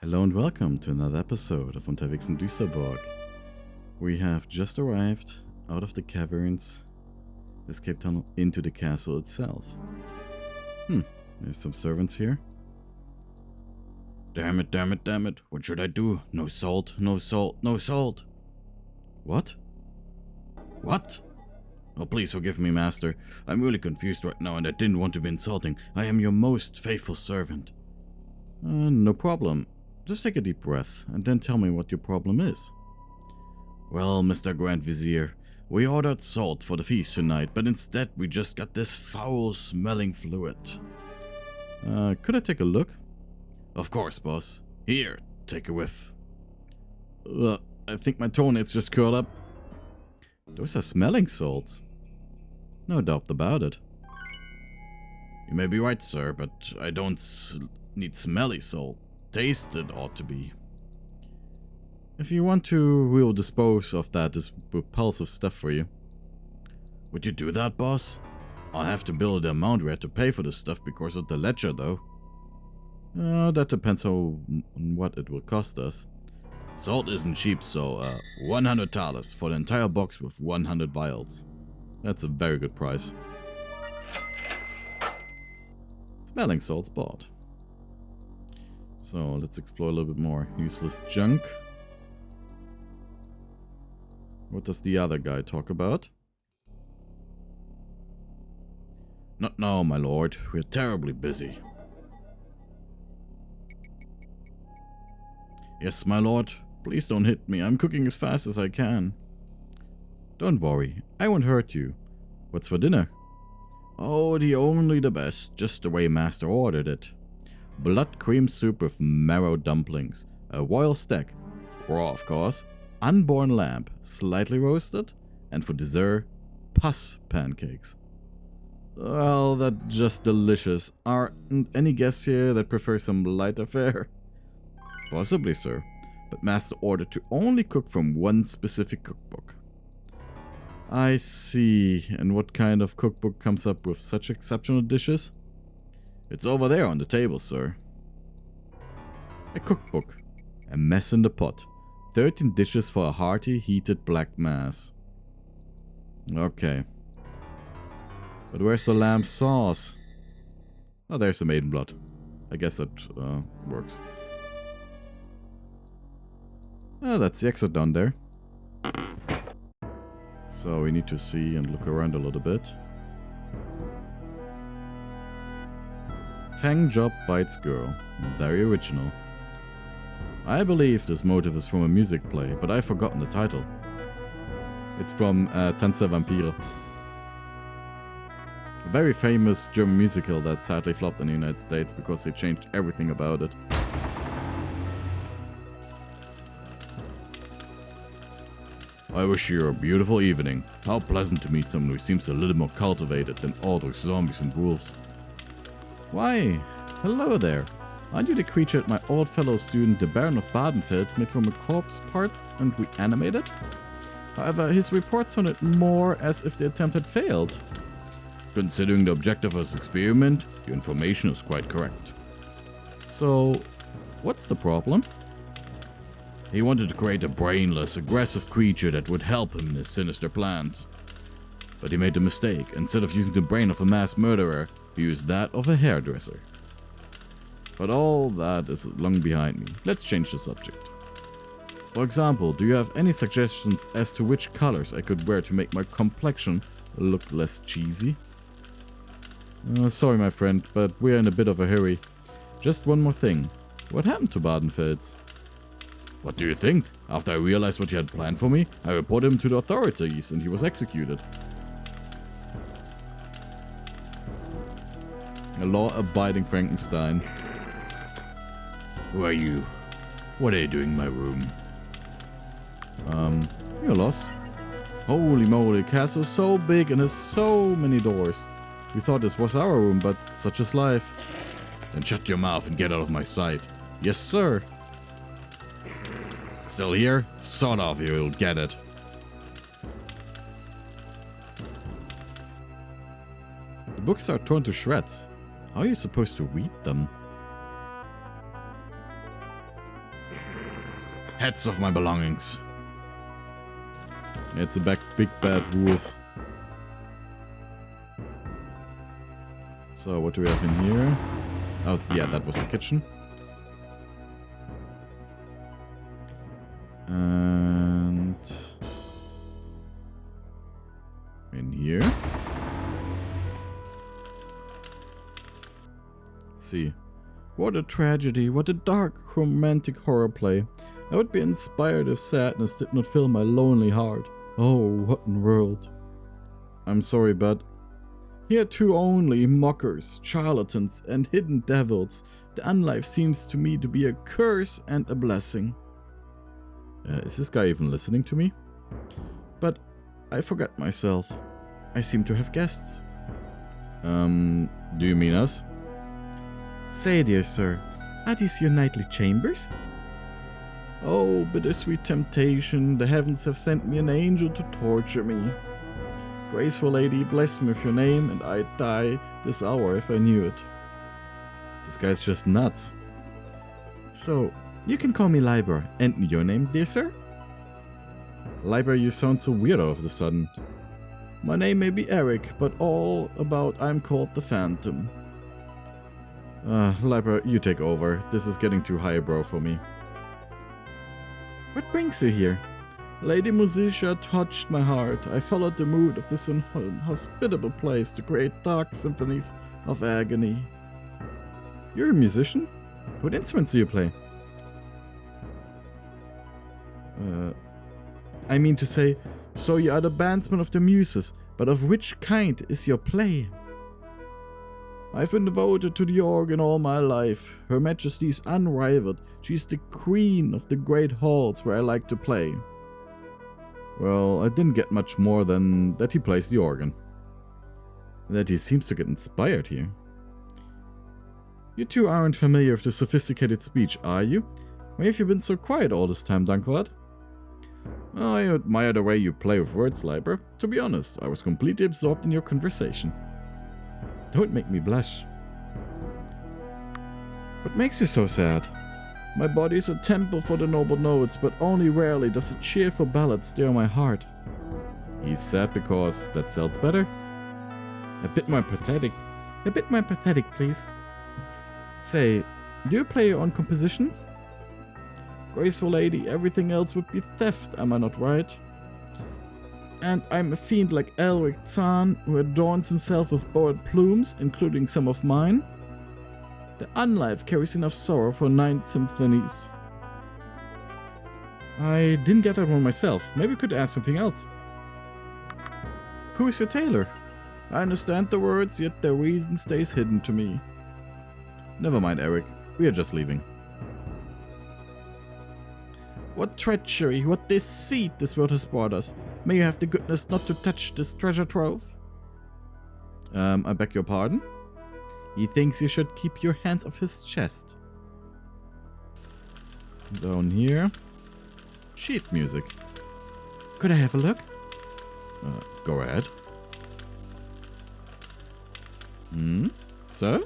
Hello and welcome to another episode of Unterwegs in Düsterburg. We have just arrived out of the caverns, escape tunnel into the castle itself. There's some servants here. Damn it, damn it, damn it. What should I do? No salt, no salt, no salt. What? What? Oh, please forgive me, master. I'm really confused right now and I didn't want to be insulting. I am your most faithful servant. No problem. Just take a deep breath and then tell me what your problem is. Well, Mr. Grand Vizier, we ordered salt for the feast tonight, but instead we just got this foul-smelling fluid. Could I take a look? Of course, boss. Here, take a whiff. I think my toenails just curled up. Those are smelling salts. No doubt about it. You may be right, sir, but I don't need smelly salt. Tasted ought to be. If you want to, we'll dispose of this repulsive stuff for you. Would you do that, boss? I'll have to bill the amount we had to pay for this stuff because of the ledger, though. That depends on what it will cost us. Salt isn't cheap, so 100 thalers for the entire box with 100 vials. That's a very good price. Smelling salts bought. So let's explore a little bit more. Useless junk. What does the other guy talk about? Not now, my lord. We're terribly busy. Yes, my lord. Please don't hit me. I'm cooking as fast as I can. Don't worry. I won't hurt you. What's for dinner? Oh, the best. Just the way Master ordered it. Blood cream soup with marrow dumplings. A royal steak. Raw, of course. Unborn lamb. Slightly roasted. And for dessert, pus pancakes. Well, that's just delicious. Aren't any guests here that prefer some lighter fare? Possibly, sir. But Master ordered to only cook from one specific cookbook. I see. And what kind of cookbook comes up with such exceptional dishes? It's over there on the table, sir. A cookbook. A mess in the pot. 13 dishes for a hearty, heated black mass. Okay. But where's the lamb sauce? Oh, there's the maiden blood. I guess that works. Oh, that's the exit down there. So we need to see and look around a little bit. Fang Job Bites Girl. Very original. I believe this motive is from a music play, but I've forgotten the title. It's from Tanze Vampire. A very famous German musical that sadly flopped in the United States because they changed everything about it. I wish you a beautiful evening. How pleasant to meet someone who seems a little more cultivated than all those zombies and wolves. Why, hello there. Aren't you the creature that my old fellow student, the Baron of Badenfels, made from a corpse part and reanimated? However, his report sounded more as if the attempt had failed. Considering the objective of his experiment, your information is quite correct. So, what's the problem? He wanted to create a brainless, aggressive creature that would help him in his sinister plans. But he made a mistake. Instead of using the brain of a mass murderer, he used that of a hairdresser. But all that is long behind me. Let's change the subject. For example, do you have any suggestions as to which colors I could wear to make my complexion look less cheesy? Sorry, my friend, but we're in a bit of a hurry. Just one more thing. What happened to Badenfels? What do you think? After I realized what he had planned for me, I reported him to the authorities and he was executed. A law-abiding Frankenstein. Who are you? What are you doing in my room? You're lost. Holy moly, the castle is so big and has so many doors. We thought this was our room, but such is life. Then shut your mouth and get out of my sight. Yes, sir. Still here? Sod off, you'll get it. The books are torn to shreds. How are you supposed to read them? Heads of my belongings. It's a big bad wolf. So what do we have in here? Oh yeah, that was the kitchen. And in here. Let's see. What a tragedy, what a dark romantic horror play. I would be inspired if sadness did not fill my lonely heart. Oh, rotten world. I'm sorry, but here too only mockers, charlatans, and hidden devils. The unlife seems to me to be a curse and a blessing. Is this guy even listening to me? But I forgot myself. I seem to have guests. Do you mean us? Say, dear sir, are these your nightly chambers? Oh, bittersweet temptation, the heavens have sent me an angel to torture me. Graceful lady, bless me with your name, and I'd die this hour if I knew it. This guy's just nuts. So, you can call me Liber, and your name, dear sir? Liber, you sound so weird all of a sudden. My name may be Eric, but all about I'm called the Phantom. Liber, you take over. This is getting too highbrow for me. What brings you here? Lady Musicia touched my heart. I followed the mood of this inhospitable place to create dark symphonies of agony. You're a musician? What instruments do you play? I mean to say, so you are the bandsman of the muses, but of which kind is your play? I've been devoted to the organ all my life. Her Majesty is unrivaled. She's the queen of the great halls where I like to play. Well, I didn't get much more than that he plays the organ. And that he seems to get inspired here. You two aren't familiar with the sophisticated speech, are you? Why have you been so quiet all this time, Dankwart? Oh, I admire the way you play with words, Liber. To be honest, I was completely absorbed in your conversation. Don't make me blush. What makes you so sad? My body is a temple for the noble notes, but only rarely does a cheerful ballad stir my heart. He's sad because that sells better? A bit more pathetic. A bit more pathetic, please. Say, do you play your own compositions? Graceful lady, everything else would be theft, am I not right? And I'm a fiend like Elric Zahn, who adorns himself with borrowed plumes, including some of mine. The unlife carries enough sorrow for 9 symphonies. I didn't get that one myself. Maybe we could ask something else. Who is your tailor? I understand the words, yet their reason stays hidden to me. Never mind, Eric. We are just leaving. What treachery, what deceit this world has brought us. May you have the goodness not to touch this treasure trove. I beg your pardon? He thinks you should keep your hands off his chest. Down here. Sheet music. Could I have a look? Go ahead. So?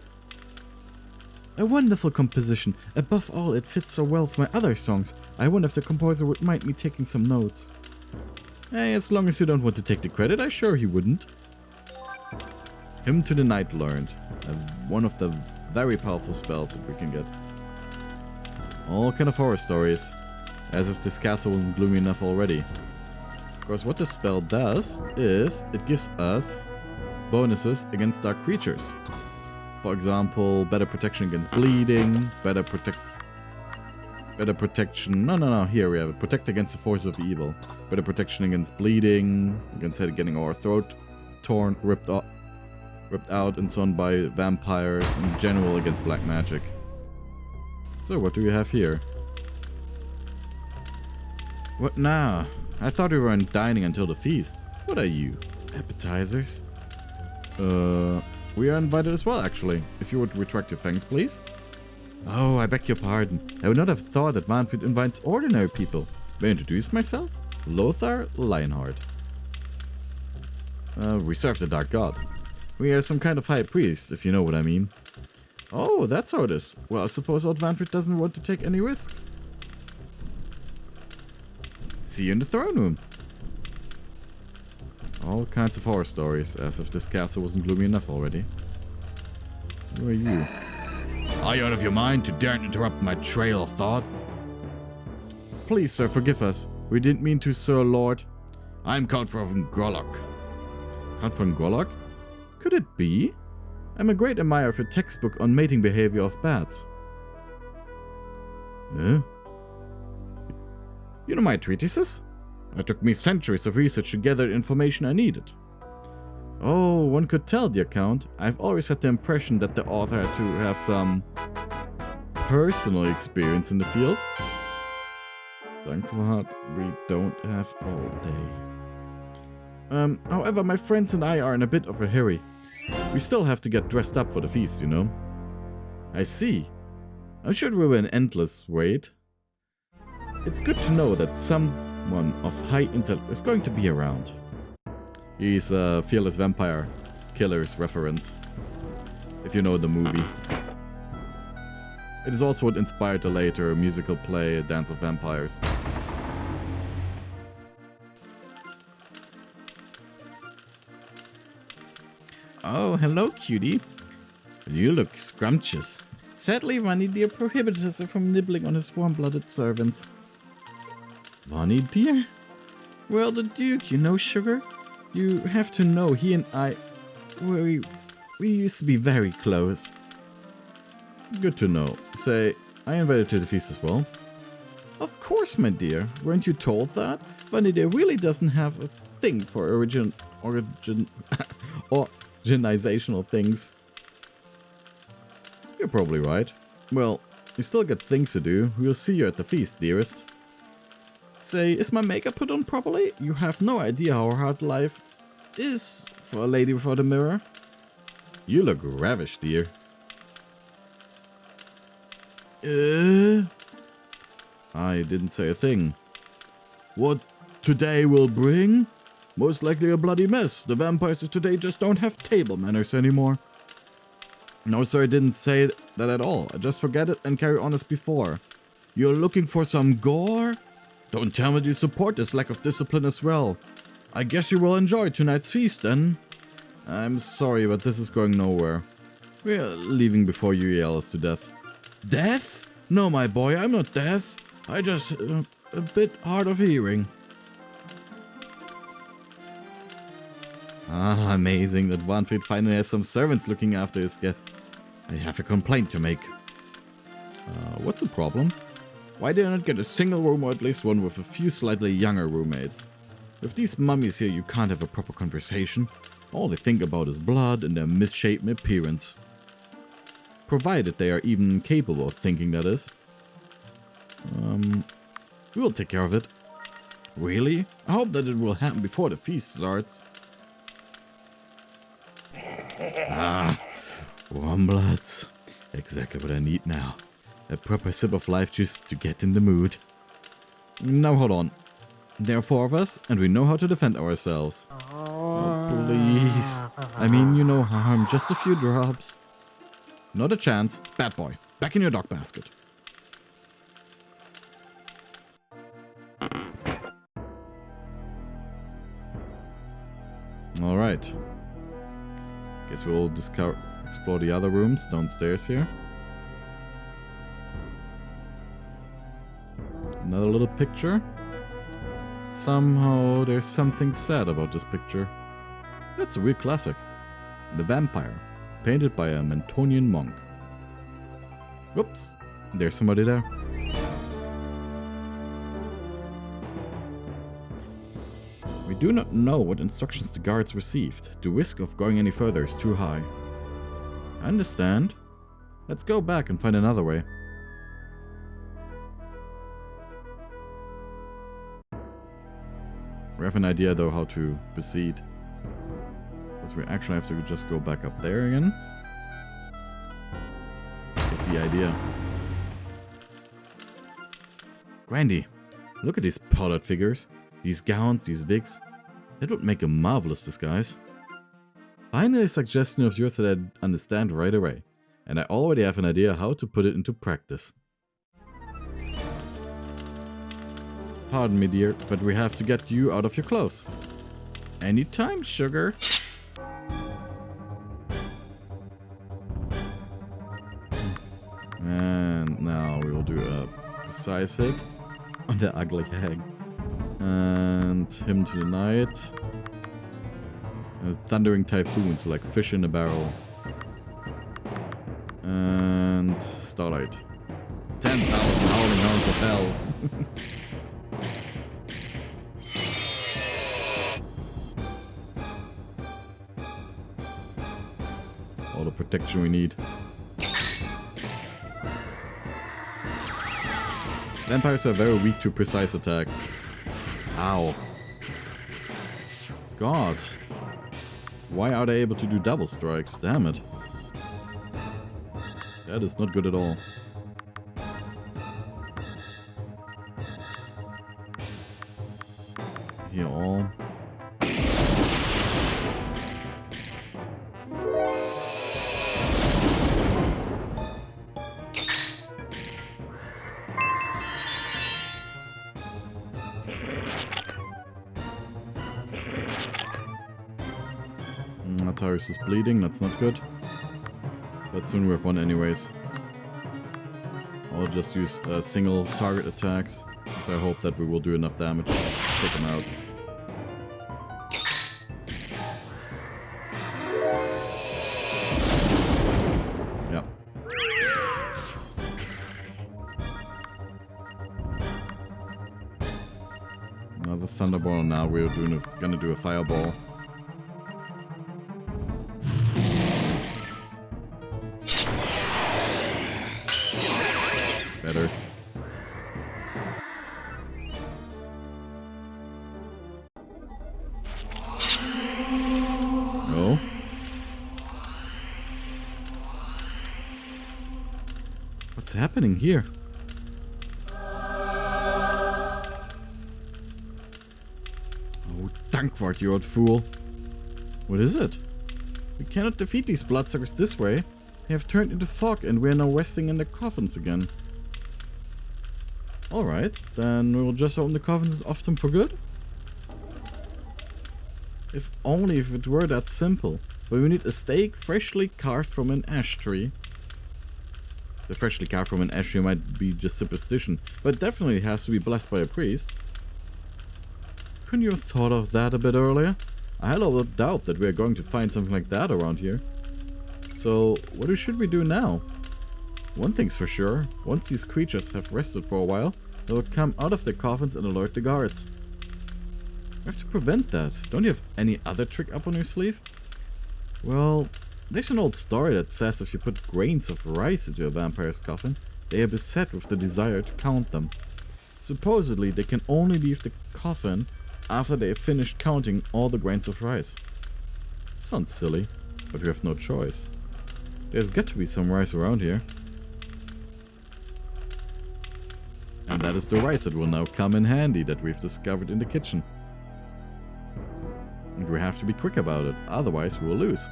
A wonderful composition. Above all, it fits so well with my other songs. I wonder if the composer would mind me taking some notes. Hey, as long as you don't want to take the credit, I'm sure he wouldn't. Hymn to the Night Learned. One of the very powerful spells that we can get. All kind of horror stories. As if this castle wasn't gloomy enough already. Of course, what this spell does is it gives us bonuses against dark creatures. For example, better protection against bleeding, better protection. No. Here we have it. Protect against the forces of evil. Better protection against bleeding, against getting our throat torn, ripped out, and so on by vampires. In general, against black magic. So, what do we have here? What now? I thought we weren't dining until the feast. What are you? Appetizers? We are invited as well, actually. If you would retract your thanks, please. Oh, I beg your pardon. I would not have thought that Vanfried invites ordinary people. May I introduce myself? Lothar Lionheart. We serve the Dark God. We are some kind of high priest, if you know what I mean. Oh, that's how it is. Well, I suppose old Vanfried doesn't want to take any risks. See you in the throne room. All kinds of horror stories, as if this castle wasn't gloomy enough already. Who are you? Are you out of your mind to dare interrupt my trail of thought? Please, sir, forgive us. We didn't mean to, sir lord. I'm Count von Gorlock. Count von Gorlock? Could it be? I'm a great admirer of a textbook on mating behavior of bats. Huh? You know my treatises? It took me centuries of research to gather the information I needed. Oh, one could tell, dear Count. I've always had the impression that the author had to have some personal experience in the field. Thankful we don't have all day. However, my friends and I are in a bit of a hurry. We still have to get dressed up for the feast, you know. I see. I'm sure we were an endless wait. It's good to know that someone of high intellect is going to be around. He's a Fearless Vampire Killer's reference, if you know the movie. It is also what inspired the later musical play Dance of Vampires. Oh, hello, cutie. You look scrumptious. Sadly, Vanny dear prohibited us from nibbling on his warm-blooded servants. Vanny dear? Well, the Duke, you know, sugar? You have to know, he and I... We used to be very close. Good to know. Say, I invited to the feast as well. Of course, my dear. Weren't you told that? Vanny dear really doesn't have a thing for organizational things. You're probably right. Well, you still got things to do. We'll see you at the feast, dearest. Say, is my makeup put on properly? You have no idea how hard life is for a lady without a mirror. You look ravished, dear. I didn't say a thing. What today will bring? Most likely a bloody mess. The vampires of today just don't have table manners anymore. No, sir, I didn't say that at all. I just forget it and carry on as before. You're looking for some gore? Don't tell me you support this lack of discipline as well. I guess you will enjoy tonight's feast then. I'm sorry, but this is going nowhere. We're leaving before you yell us to death. Death? No, my boy, I'm not deaf. I just a bit hard of hearing. Ah, amazing that Wanfried finally has some servants looking after his guests. I have a complaint to make. What's the problem? Why did I not get a single room or at least one with a few slightly younger roommates? With these mummies here, you can't have a proper conversation. All they think about is blood and their misshapen appearance. Provided they are even capable of thinking, that is. We'll take care of it. Really? I hope that it will happen before the feast starts. Ah, warm bloods. Exactly what I need now. A proper sip of life juice to get in the mood. Now hold on. There are 4 of us, and we know how to defend ourselves. Oh, please. I mean, you know harm, just a few drops. Not a chance. Bad boy. Back in your dog basket. Alright. Guess we'll explore the other rooms downstairs here. Another little picture. Somehow there's something sad about this picture. That's a real classic. The Vampire, painted by a Mentonian monk. Whoops, there's somebody there. We do not know what instructions the guards received. The risk of going any further is too high. I understand. Let's go back and find another way. We have an idea though how to proceed. Because we actually have to just go back up there again. Get the idea. Grandy, look at these powdered figures. These gowns, these wigs. That would make a marvelous disguise. Finally a suggestion of yours that I understand right away. And I already have an idea how to put it into practice. Pardon me, dear, but we have to get you out of your clothes. Anytime, sugar. And now we will do a precise hit on the ugly hag. And him to deny it. Thundering typhoons like fish in a barrel. And Starlight. 10,000 howling hounds of hell. All the protection we need. Vampires are very weak to precise attacks. Ow. God. Why are they able to do double strikes? Damn it. That is not good at all. Here all. Tyrus is bleeding, that's not good. But soon we have one anyways. I'll just use single target attacks, because I hope that we will do enough damage to take him out. Yeah. Another thunderball, now we're gonna do a fireball. Better. No. What's happening here? Oh, Dankwart, you old fool. What is it? We cannot defeat these bloodsuckers this way. They have turned into fog and we are now resting in their coffins again. Alright, then we will just open the coffins and off them for good? If only if it were that simple. But we need a stake freshly carved from an ash tree. The freshly carved from an ash tree might be just superstition, but it definitely has to be blessed by a priest. Couldn't you have thought of that a bit earlier? I had a little doubt that we are going to find something like that around here. So, what should we do now? One thing's for sure, once these creatures have rested for a while, they will come out of their coffins and alert the guards. We have to prevent that. Don't you have any other trick up on your sleeve? Well, there's an old story that says if you put grains of rice into a vampire's coffin, they are beset with the desire to count them. Supposedly, they can only leave the coffin after they have finished counting all the grains of rice. Sounds silly, but we have no choice. There's got to be some rice around here. And that is the rice that will now come in handy that we've discovered in the kitchen. And we have to be quick about it, otherwise we will lose.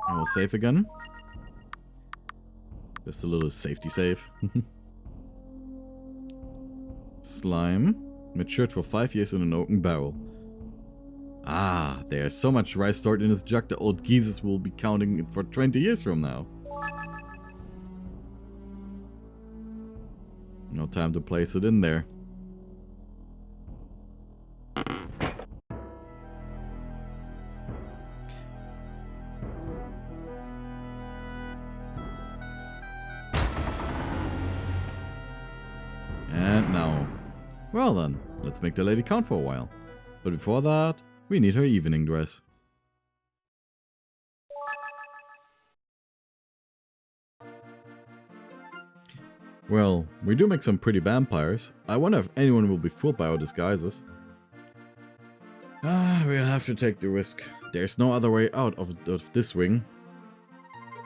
I will save again. Just a little safety save. Slime. Matured for 5 years in an oaken barrel. Ah, there's so much rice stored in this jug the old geezers will be counting it for 20 years from now. No time to place it in there. And now. Well then, let's make the lady count for a while. But before that, we need her evening dress. Well, we do make some pretty vampires. I wonder if anyone will be fooled by our disguises. Ah, we'll have to take the risk. There's no other way out of this wing.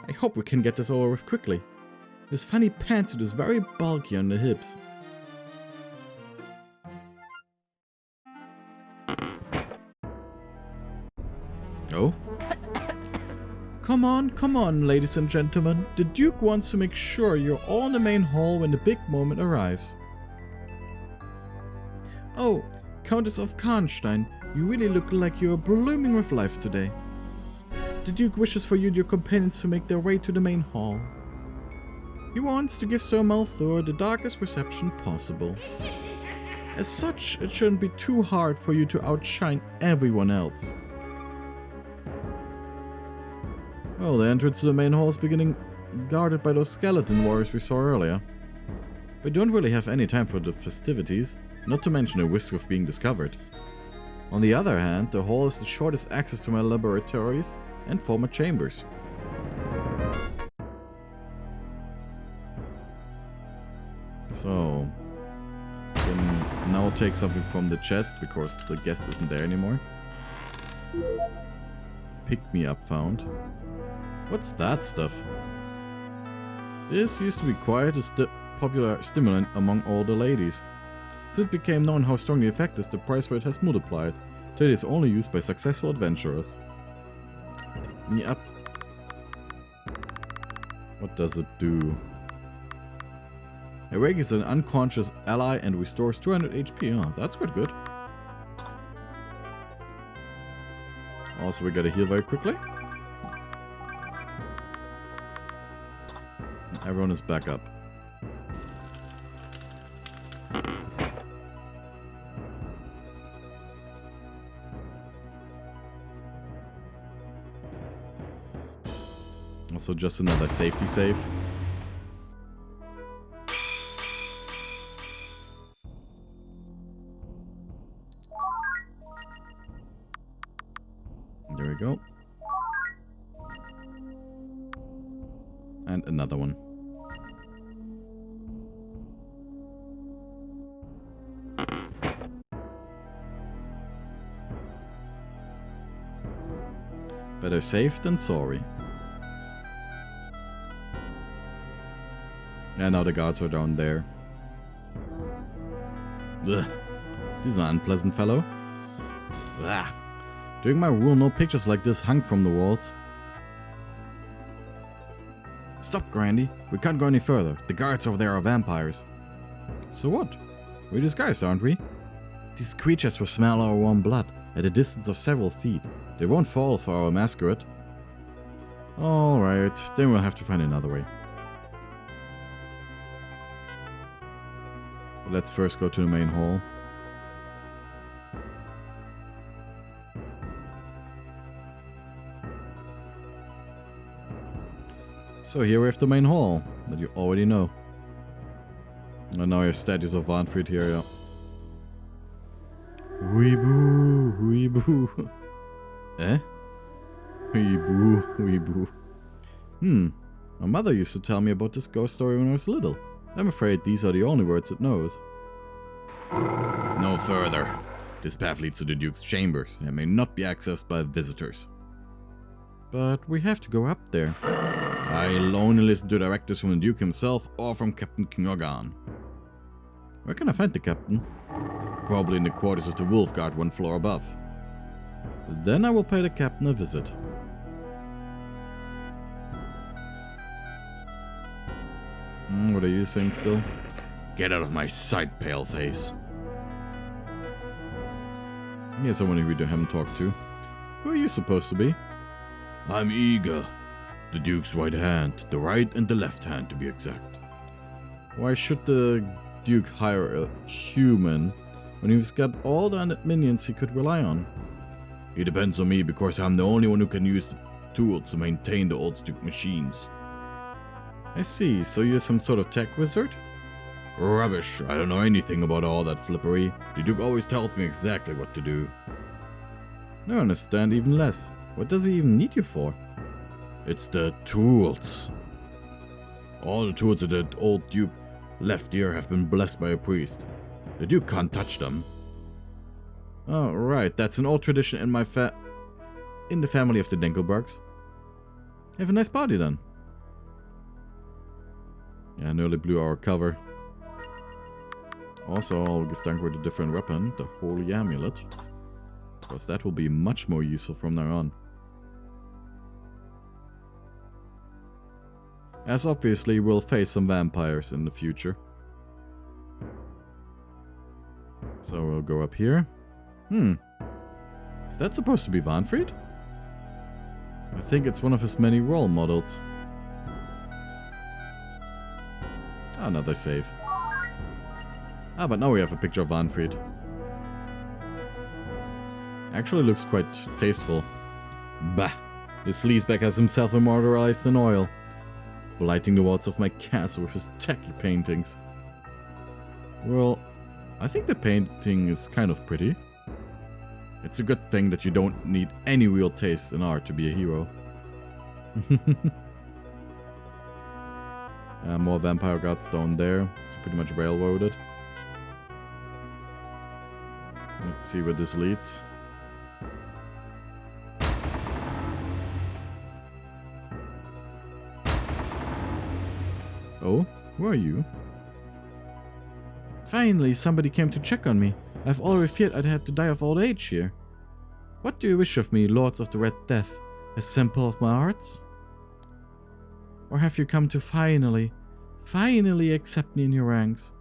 I hope we can get this over with quickly. This funny pantsuit is very bulky on the hips. Oh? Come on, ladies and gentlemen. The Duke wants to make sure you're all in the main hall when the big moment arrives. Oh, Countess of Karnstein, you really look like you're blooming with life today. The Duke wishes for you and your companions to make their way to the main hall. He wants to give Sir Malthor the darkest reception possible. As such, it shouldn't be too hard for you to outshine everyone else. Well, the entrance to the main hall is beginning guarded by those skeleton warriors we saw earlier. We don't really have any time for the festivities, not to mention a risk of being discovered. On the other hand, the hall is the shortest access to my laboratories and former chambers. So, can now take something from the chest because the guest isn't there anymore. Pick me up found. What's that stuff? This used to be quite a popular stimulant among all the ladies. Since it became known how strong the effect is, the price for it has multiplied. Today it is only used by successful adventurers. Pick me up. What does it do? Awakens an unconscious ally and restores 200 HP. Oh, that's quite good. Also, we gotta heal very quickly. Everyone is back up. Also, just another safety save. There we go. And another one. Better safe than sorry. Yeah, now the guards are down there. Ugh. This is an unpleasant fellow. Ugh. During my rule, no pictures like this hung from the walls. Stop, Grandy. We can't go any further. The guards over there are vampires. So what? We're disguised, aren't we? These creatures will smell our warm blood at a distance of several feet. They won't fall for our masquerade. Alright, then we'll have to find another way. Let's first go to the main hall. So here we have the main hall, that you already know. And now we have statues of Vampiric here, yeah. Weeboo, weeboo. Eh? Weeboo, weeboo. My mother used to tell me about this ghost story when I was little. I'm afraid these are the only words it knows. No further. This path leads to the Duke's chambers and may not be accessed by visitors. But we have to go up there. I only listen to directors from the Duke himself or from Captain King Organ. Where can I find the captain? Probably in the quarters of the Wolf Guard, one floor above. Then I will pay the captain a visit. What are you saying still? Get out of my sight, paleface. Here's someone we haven't talked to. Who are you supposed to be? I'm Eager. The Duke's right hand. The right and the left hand, to be exact. Why should the Duke hire a human when he's got all the undead minions he could rely on? It depends on me because I'm the only one who can use the tools to maintain the old Duke machines. I see, so you're some sort of tech wizard? Rubbish, I don't know anything about all that flippery. The Duke always tells me exactly what to do. I understand even less. What does he even need you for? It's the tools. All the tools that the old Duke left here have been blessed by a priest. The Duke can't touch them. Oh, right, that's an old tradition in in the family of the Dinkelbergs. Have a nice party then. Yeah, nearly blew our cover. Also, I'll give Dankward a different weapon, the Holy Amulet. Because that will be much more useful from now on. as obviously we'll face some vampires in the future. So we'll go up here. Is that supposed to be Vampiric? I think it's one of his many role models. Another save. But now we have a picture of Vampiric. Actually looks quite tasteful. Bah! This sleazebag has himself immortalized in oil, blighting the walls of my castle with his tacky paintings. Well, I think the painting is kind of pretty. It's a good thing that you don't need any real taste in art to be a hero. More vampire guards down there. It's pretty much railroaded. Let's see where this leads. Oh, who are you? Finally, somebody came to check on me. I've already feared I'd have to die of old age here. What do you wish of me, Lords of the Red Death? A sample of my arts? Or have you come to finally accept me in your ranks?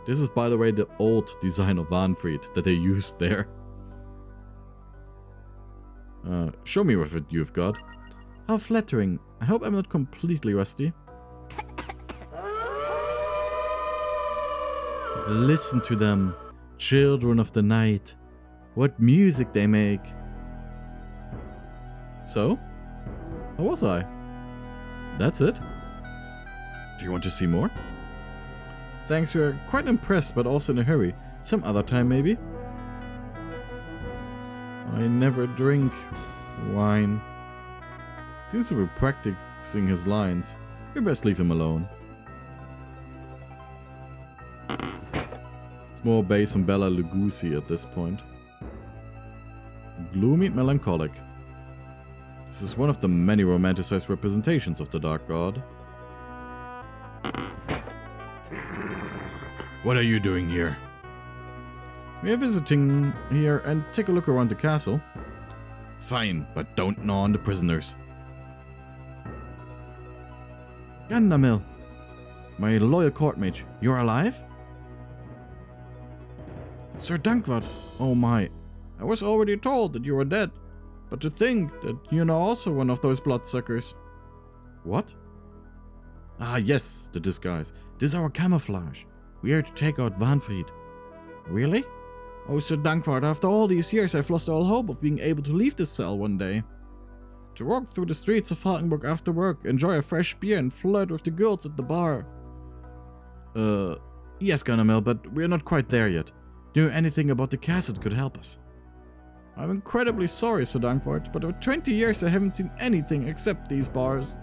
This is, by the way, the old design of Vampiric that they used there. Show me what you've got. How flattering. I hope I'm not completely rusty. Listen to them, children of the night. What music they make. So? How was I? That's it? Do you want to see more? Thanks, you're quite impressed, but also in a hurry. Some other time, maybe? I never drink wine. Seems to be practicing his lines. You best leave him alone. It's more based on Bela Lugosi at this point. Gloomy and melancholic. This is one of the many romanticized representations of the Dark God. What are you doing here? We are visiting here and take a look around the castle. Fine, but don't gnaw on the prisoners. Gandamil, my loyal court mage, you're alive? Sir Dankwart, oh my, I was already told that you were dead. But to think that you're also one of those bloodsuckers. What? Ah yes, the disguise. This is our camouflage. We are to take out Vampiric. Really? Oh, Sir Dankwart, after all these years I've lost all hope of being able to leave this cell one day. To walk through the streets of Falkenburg after work, enjoy a fresh beer and flirt with the girls at the bar. Yes, Gunamel, but we're not quite there yet. Do you know anything about the castle that could help us? I'm incredibly sorry, Sir Dankwart, but for 20 years I haven't seen anything except these bars.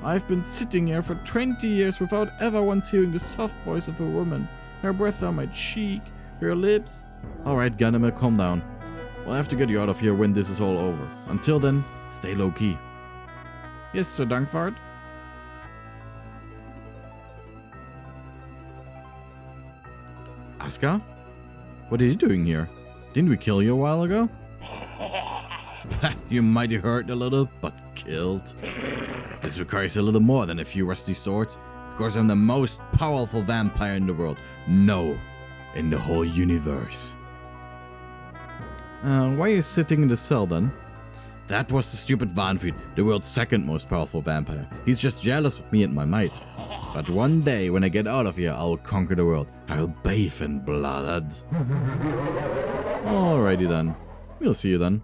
I've been sitting here for 20 years without ever once hearing the soft voice of a woman, her breath on my cheek, her lips. Alright, Ganymed, calm down. We'll have to get you out of here when this is all over. Until then, stay low-key. Yes, Sir Dankwart? Aska? What are you doing here? Didn't we kill you a while ago? You might have hurt a little, but killed. This requires a little more than a few rusty swords, because I'm the most powerful vampire in the world. No, in the whole universe. Why are you sitting in the cell then? That was the stupid Vampiric, the world's second most powerful vampire. He's just jealous of me and my might. But one day, when I get out of here, I'll conquer the world. I'll bathe in blood. Alrighty then. We'll see you then.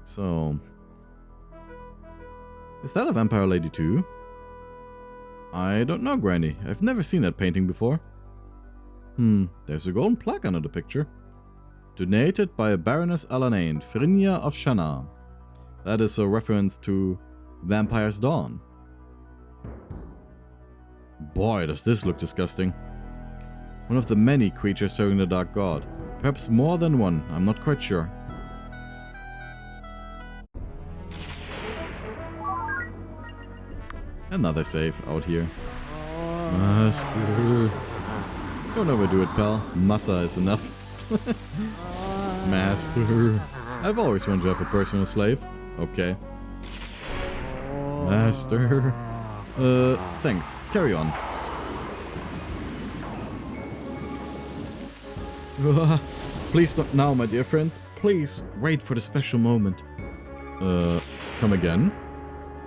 So... is that a vampire lady too? I don't know, Grandy. I've never seen that painting before. There's a golden plaque under the picture. Donated by Baroness Alanane, Phrynia of Shana. That is a reference to Vampire's Dawn. Boy, does this look disgusting. One of the many creatures serving the Dark God. Perhaps more than one, I'm not quite sure. Another save out here. Master. Don't overdo it, pal. Massa is enough. Master. I've always wanted to have a personal slave. Okay. Master. Thanks. Carry on. Please not now, my dear friends. Please wait for the special moment. Come again?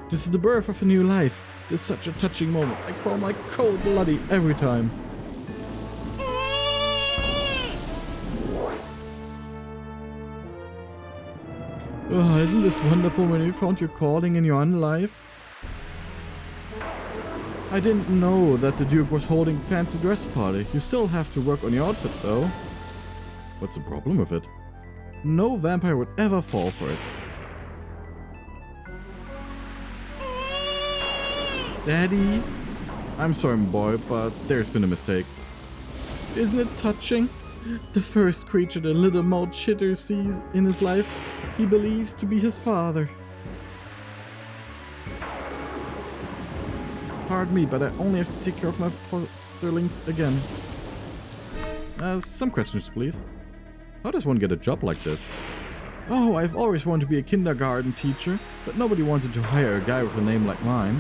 This is the birth of a new life. This is such a touching moment. I call my cold bloody every time. Isn't this wonderful when you found your calling in your own life? I didn't know that the Duke was holding a fancy dress party. You still have to work on your outfit though. What's the problem with it? No vampire would ever fall for it. Daddy? I'm sorry, boy, but there's been a mistake. Isn't it touching? The first creature the little mouth shitter sees in his life, he believes to be his father. Pardon me, but I only have to take care of my fosterlings again. Some questions, please. How does one get a job like this? Oh, I've always wanted to be a kindergarten teacher, but nobody wanted to hire a guy with a name like mine.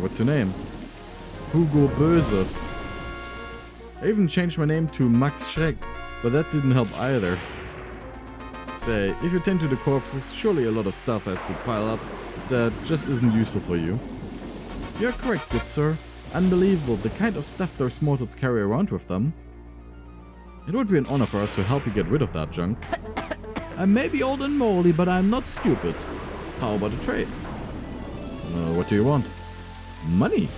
What's your name? Hugo Böse. I even changed my name to Max Schreck, but that didn't help either. Say, if you tend to the corpses, surely a lot of stuff has to pile up that just isn't useful for you. You're correct, good sir. Unbelievable, the kind of stuff those mortals carry around with them. It would be an honor for us to help you get rid of that junk. I may be old and moldy, but I'm not stupid. How about a trade? What do you want? Money.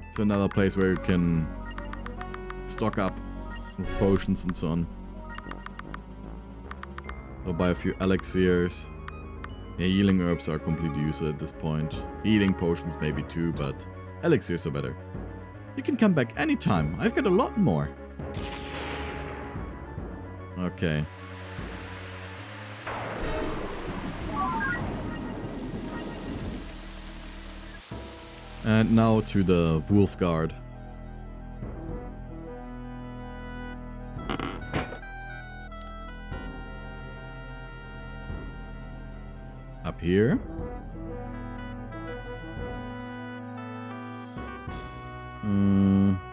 It's another place where you can stock up with potions and so on. Or buy a few elixirs. Yeah, healing herbs are completely useless at this point. Healing potions maybe too, but elixirs are better. You can come back anytime. I've got a lot more. Okay. And now to the Wolf Guard. Up here.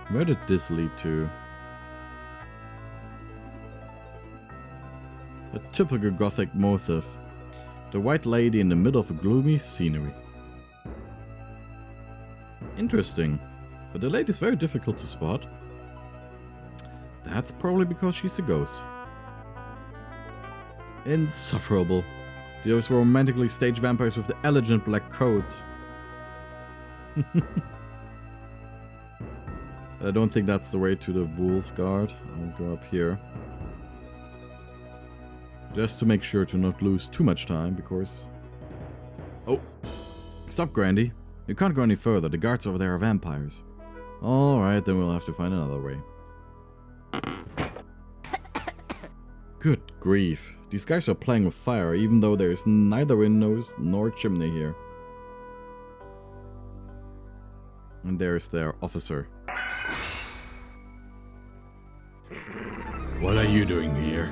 Where did this lead to? A typical Gothic motif. The White Lady in the middle of a gloomy scenery. Interesting. But the lady is very difficult to spot. That's probably because she's a ghost. Insufferable. Those romantically staged vampires with the elegant black coats. I don't think that's the way to the Wolf Guard. I'll go up here. Just to make sure to not lose too much time, because... Oh! Stop, Grandy. You can't go any further. The guards over there are vampires. Alright, then we'll have to find another way. Good grief. These guys are playing with fire, even though there's neither windows nor chimney here. And there's their officer. What are you doing here?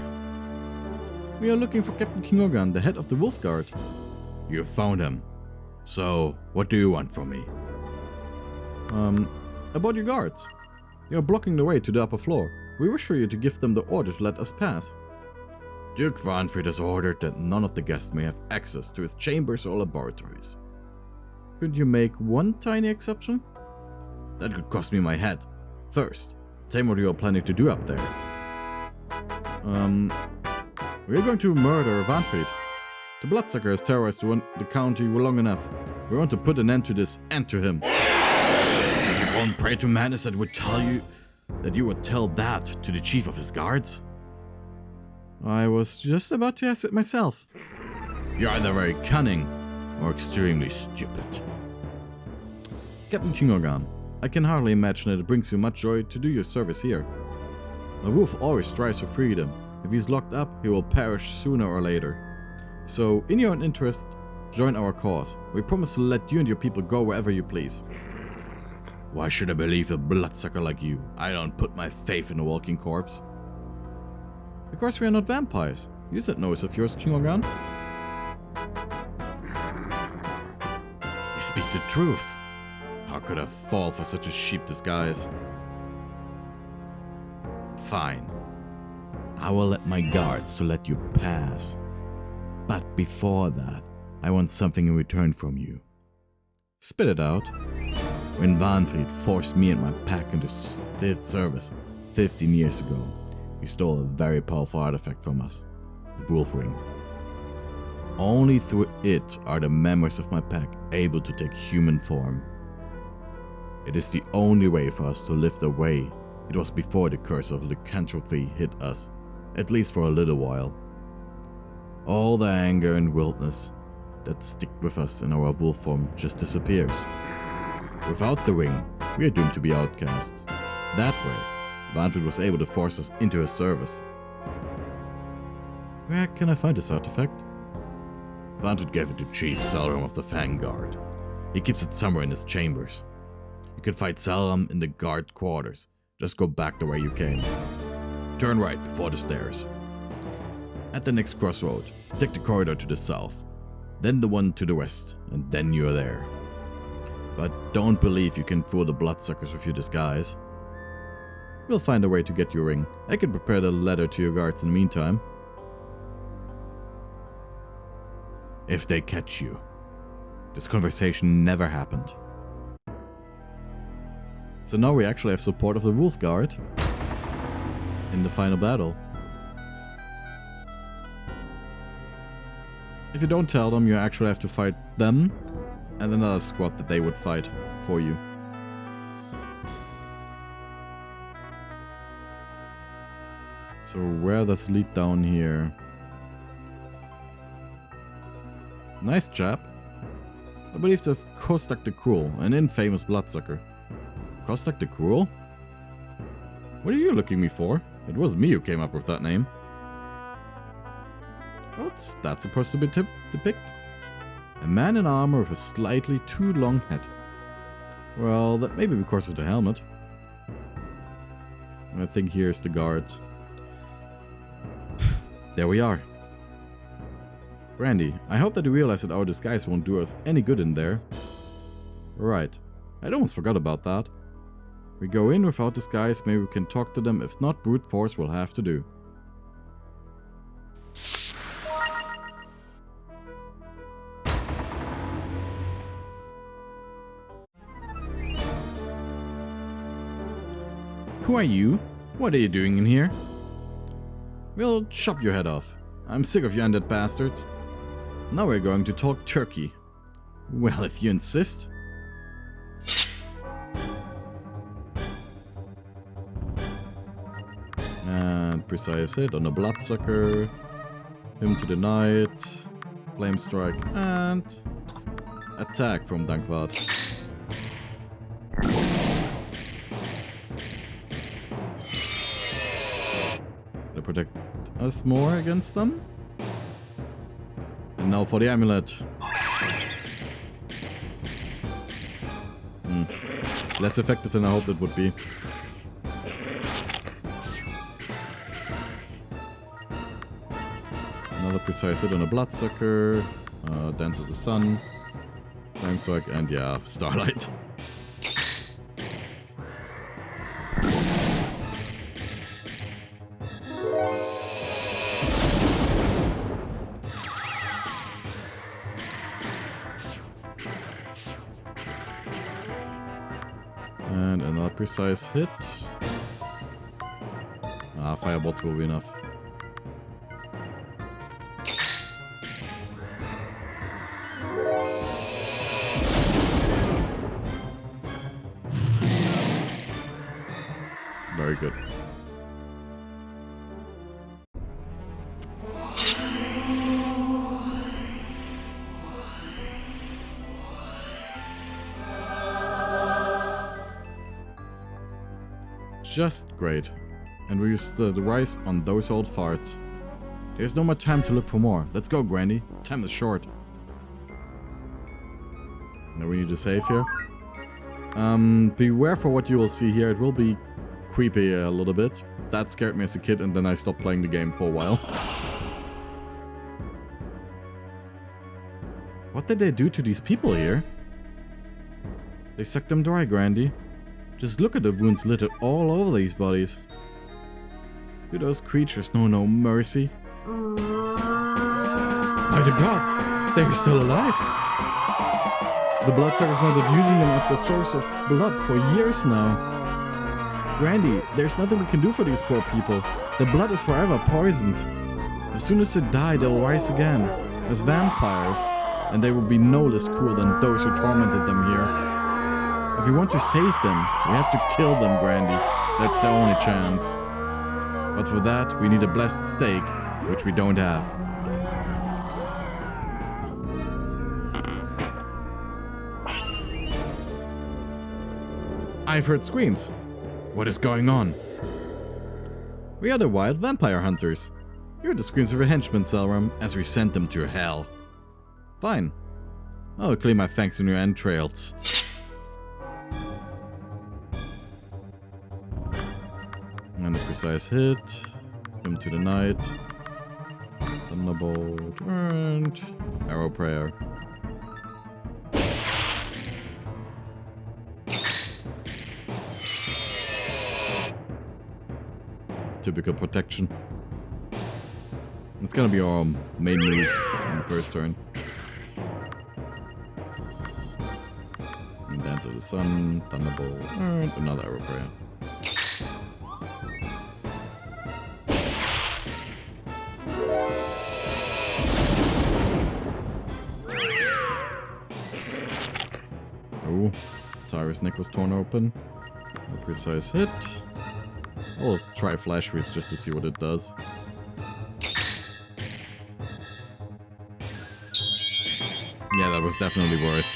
We are looking for Captain Kingogan, the head of the Wolf Guard. You found him. So, what do you want from me? About your guards. They are blocking the way to the upper floor. We wish for you to give them the order to let us pass. Duke Vanfried has ordered that none of the guests may have access to his chambers or laboratories. Could you make one tiny exception? That could cost me my head. First, tell me what you are planning to do up there. We're going to murder Vanfried. The bloodsucker has terrorized the county long enough. We want to put an end to this and to him. Have you fallen prey to madness that would tell you that you would tell that to the chief of his guards? I was just about to ask it myself. You're either very cunning or extremely stupid. Captain Kingogan, I can hardly imagine that it brings you much joy to do your service here. A wolf always strives for freedom. If he's locked up, he will perish sooner or later. So, in your own interest, join our cause. We promise to let you and your people go wherever you please. Why should I believe a bloodsucker like you? I don't put my faith in a walking corpse. Because we are not vampires. Use that nose of yours, King Organ. You speak the truth. How could I fall for such a cheap disguise? Fine. I will let my guards to let you pass. But before that, I want something in return from you. Spit it out. When Vampiric forced me and my pack into service 15 years ago, he stole a very powerful artifact from us, the Wolf Ring. Only through it are the members of my pack able to take human form. It is the only way for us to live the way it was before the curse of lycanthropy hit us, at least for a little while. All the anger and wildness that stick with us in our wolf form just disappears. Without the ring, we are doomed to be outcasts. That way, Vampiric was able to force us into his service. Where can I find this artifact? Vampiric gave it to Chief Selram of the Vanguard. He keeps it somewhere in his chambers. You can find Selram in the guard quarters. Just go back the way you came. Turn right before the stairs. At the next crossroad, take the corridor to the south, then the one to the west, and then you're there. But don't believe you can fool the bloodsuckers with your disguise. We'll find a way to get your ring. I can prepare the letter to your guards in the meantime. If they catch you. This conversation never happened. So now we actually have support of the Wolf Guard in the final battle. If you don't tell them, you actually have to fight them and another squad that they would fight for you. So where does it lead down here? Nice chap. I believe that's Kostak the Cruel, an infamous bloodsucker. Kostak the Cruel? What are you looking me for? It was me who came up with that name. What's that supposed to be depict? A man in armor with a slightly too long head. Well, that may be because of the helmet. I think here's the guards. There we are. Grandy, I hope that you realize that our disguise won't do us any good in there. Right. I'd almost forgot about that. We go in without disguise, maybe we can talk to them. If not, brute force will have to do. Who are you? What are you doing in here? We'll chop your head off. I'm sick of you undead bastards. Now we're going to talk turkey. Well, if you insist. And precise hit on the bloodsucker. Him to the knight. Flame strike and attack from Dankwart. They protect us more against them. And now for the amulet. Less effective than I hoped it would be. Another precise hit on a bloodsucker. Dance of the Sun. Flame strike and yeah, Starlight. And another precise hit. Firebolts will be enough. Very good. Just great. And we used the rise on those old farts. There's no more time to look for more. Let's go, Grandy. Time is short. Now we need to save here. Beware for what you will see here. It will be creepy a little bit. That scared me as a kid, and then I stopped playing the game for a while. What did they do to these people here? They sucked them dry, Grandy. Just look at the wounds littered all over these bodies. Do those creatures know no mercy? By the gods, they are still alive. The bloodsuckers might have using them as the source of blood for years now. Grandy, there's nothing we can do for these poor people. The blood is forever poisoned. As soon as they die, they'll rise again, as vampires, and they will be no less cruel than those who tormented them here. If we want to save them, we have to kill them, Grandy. That's the only chance. But for that, we need a blessed stake, which we don't have. I've heard screams. What is going on? We are the wild vampire hunters. Hear the screams of your henchmen, Selram, as we send them to hell. Fine. I'll clean my fangs in your entrails. And a precise hit. Him to the night. Thunderbolt and arrow prayer. Typical protection. It's gonna be our main move in the first turn. And Dance of the Sun, Thunderbolt, and another arrow prayer. Oh, Tyra's neck was torn open. A precise hit. I'll try Flash Freeze just to see what it does. Yeah, that was definitely worse.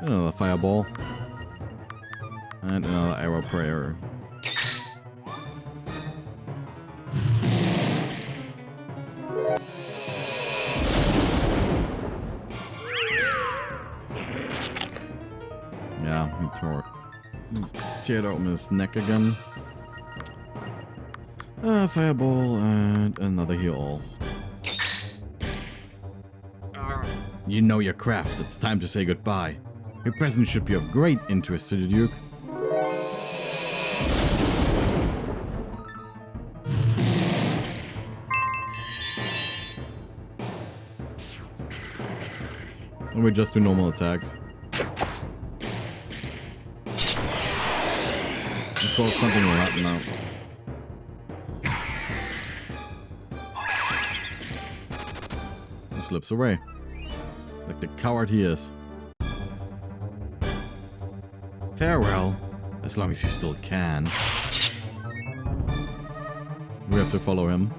Another fireball. And another arrow prayer. Yeah, he teared open his neck again. Fireball and another heal. You know your craft. It's time to say goodbye. Your presence should be of great interest to the Duke. And we just do normal attacks. Of course, something will happen now. He slips away. Like the coward he is. Farewell, as long as you still can. We have to follow him.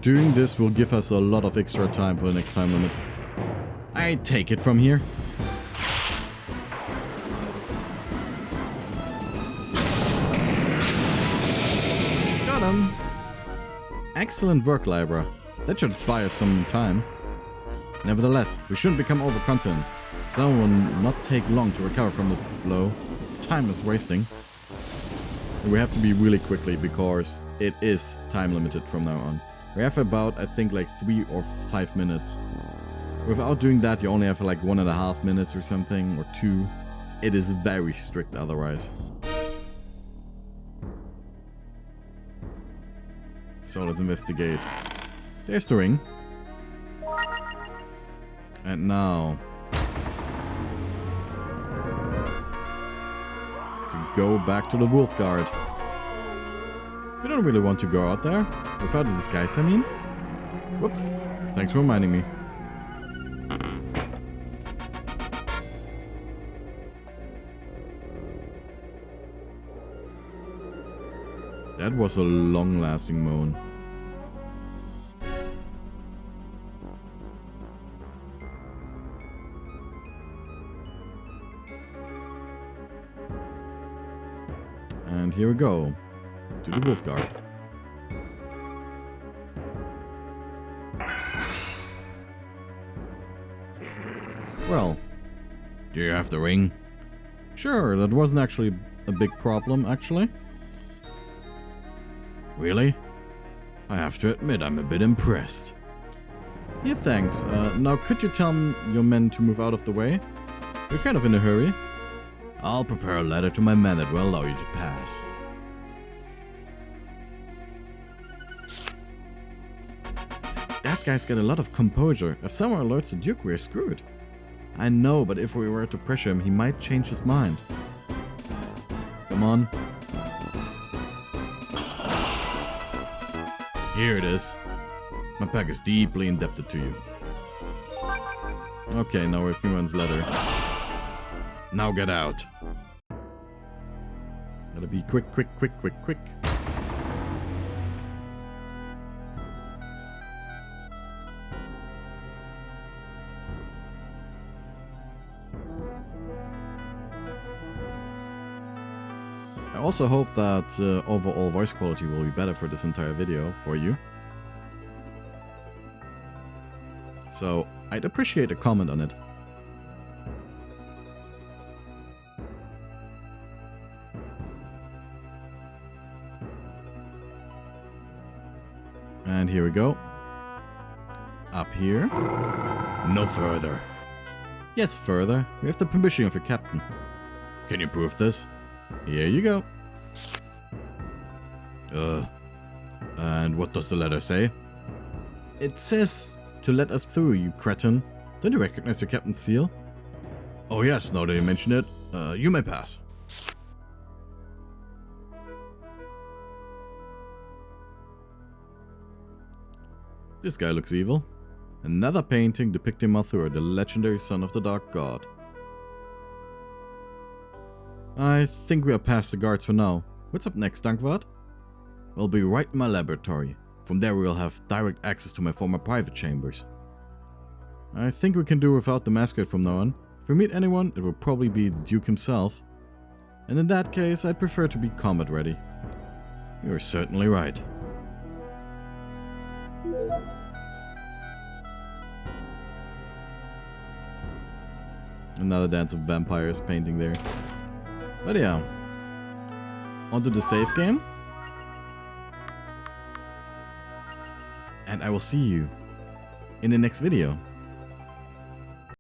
Doing this will give us a lot of extra time for the next time limit. I take it from here. Got him. Excellent work, Libra. That should buy us some time. Nevertheless, we shouldn't become overconfident. Someone will not take long to recover from this blow. Time is wasting. We have to be really quickly because it is time limited from now on. We have about, I think, like 3 or 5 minutes. Without doing that, you only have like 1.5 minutes or something, or 2. It is very strict otherwise. So let's investigate. There's the ring. And now... to go back to the Wolf Guard. We don't really want to go out there. Without a disguise, I mean. Whoops. Thanks for reminding me. That was a long-lasting moan. And here we go. To the Wolf Guard. Well, Do you have the ring? sure, that wasn't actually a big problem, actually. Really? I have to admit, I'm a bit impressed. Yeah, thanks. Now, could you tell your men to move out of the way? We're kind of in a hurry. I'll prepare a letter to my men that will allow you to pass. That guy's got a lot of composure. If someone alerts the Duke, we're screwed. I know, but if we were to pressure him, he might change his mind. Come on. Here it is. My pack is deeply indebted to you. Okay, now we're Penguin's letter. Now get out. Gotta be quick, quick, quick, quick, quick. I also hope that overall voice quality will be better for this entire video for you. So, I'd appreciate a comment on it. And here we go. Up here. No further. Yes, further. We have the permission of your captain. Can you prove this? Here you go. And what does the letter say? It says to let us through, you cretin. Don't you recognize your captain's seal? Oh yes, now that you mention it, you may pass. This guy looks evil. Another painting depicting Mathur, the legendary son of the Dark God. I think we are past the guards for now. What's up next, Dankwart? We'll be right in my laboratory. From there we will have direct access to my former private chambers. I think we can do without the mascot from now on. If we meet anyone, it will probably be the Duke himself. And in that case, I'd prefer to be combat ready. You're certainly right. Another Dance of Vampires painting there. But yeah. Onto the save game. And I will see you in the next video.